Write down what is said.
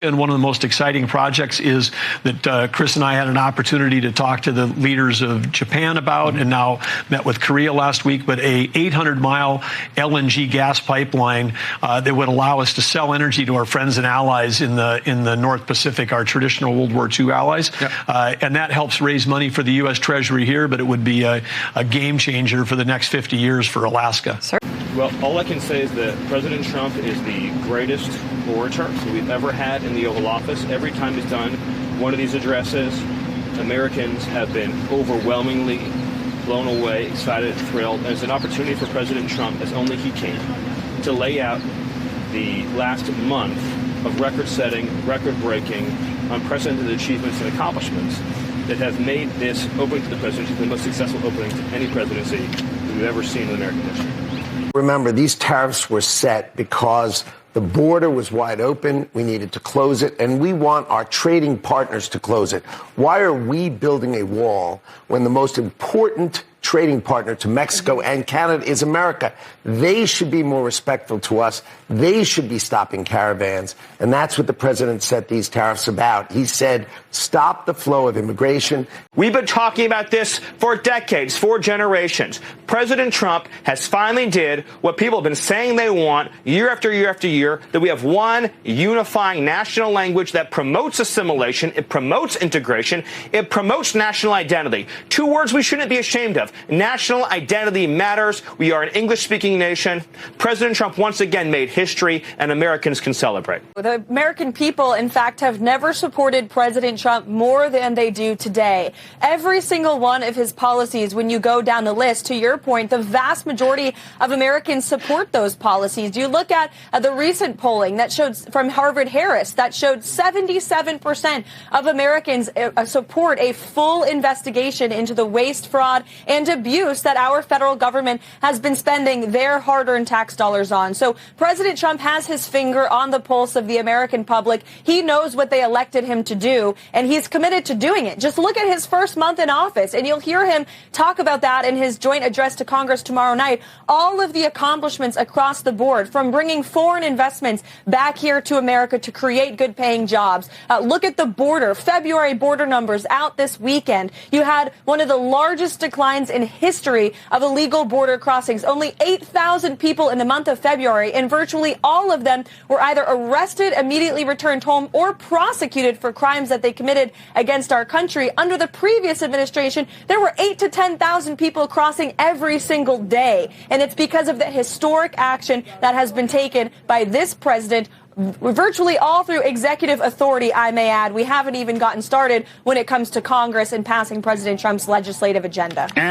And one of the most exciting projects is that Chris and I had an opportunity to talk to the leaders of Japan about, and now met with Korea last week, but a 800-mile LNG gas pipeline that would allow us to sell energy to our friends and allies in the North Pacific, our traditional World War II allies. Yep. And that helps raise money for the U.S. Treasury here, but it would be a game changer for the next 50 years for Alaska. Sir? Well, all I can say is that President Trump is the greatest orator that we've ever had in the Oval Office. Every time he's done one of these addresses, Americans have been overwhelmingly blown away, excited, thrilled. And it's an opportunity for President Trump, as only he can, to lay out the last month of record-setting, record-breaking, unprecedented achievements and accomplishments that have made this opening to the presidency the most successful opening to any presidency that we've ever seen in American history. Remember, these tariffs were set because the border was wide open. We needed to close it, and we want our trading partners to close it. Why are we building a wall when the most important trading partner to Mexico and Canada is America? They should be more respectful to us. They should be stopping caravans. And that's what the president set these tariffs about. He said, stop the flow of immigration. We've been talking about this for decades, for generations. President Trump has finally did what people have been saying they want year after year after year, that we have one unifying national language that promotes assimilation, it promotes integration, it promotes national identity. Two words we shouldn't be ashamed of. National identity matters. We are an English-speaking nation. President Trump once again made history, and Americans can celebrate. The American people, in fact, have never supported President Trump more than they do today. Every single one of his policies, when you go down the list, to your point, the vast majority of Americans support those policies. You look at the recent polling that showed from Harvard-Harris that showed 77% of Americans support a full investigation into the waste, fraud, and abuse that our federal government has been spending their hard-earned tax dollars on. So President Trump has his finger on the pulse of the American public. He knows what they elected him to do, and he's committed to doing it. Just look at his first month in office, and you'll hear him talk about that in his joint address to Congress tomorrow night. All of the accomplishments across the board, from bringing foreign investments back here to America to create good-paying jobs. Look at the border. February border numbers out this weekend. You had one of the largest declines in history of illegal border crossings. Only 8,000 people in the month of February, and virtually all of them were either arrested, immediately returned home, or prosecuted for crimes that they committed against our country. Under the previous administration, there were 8,000 to 10,000 people crossing every single day. And it's because of the historic action that has been taken by this president, virtually all through executive authority, I may add. We haven't even gotten started when it comes to Congress and passing President Trump's legislative agenda.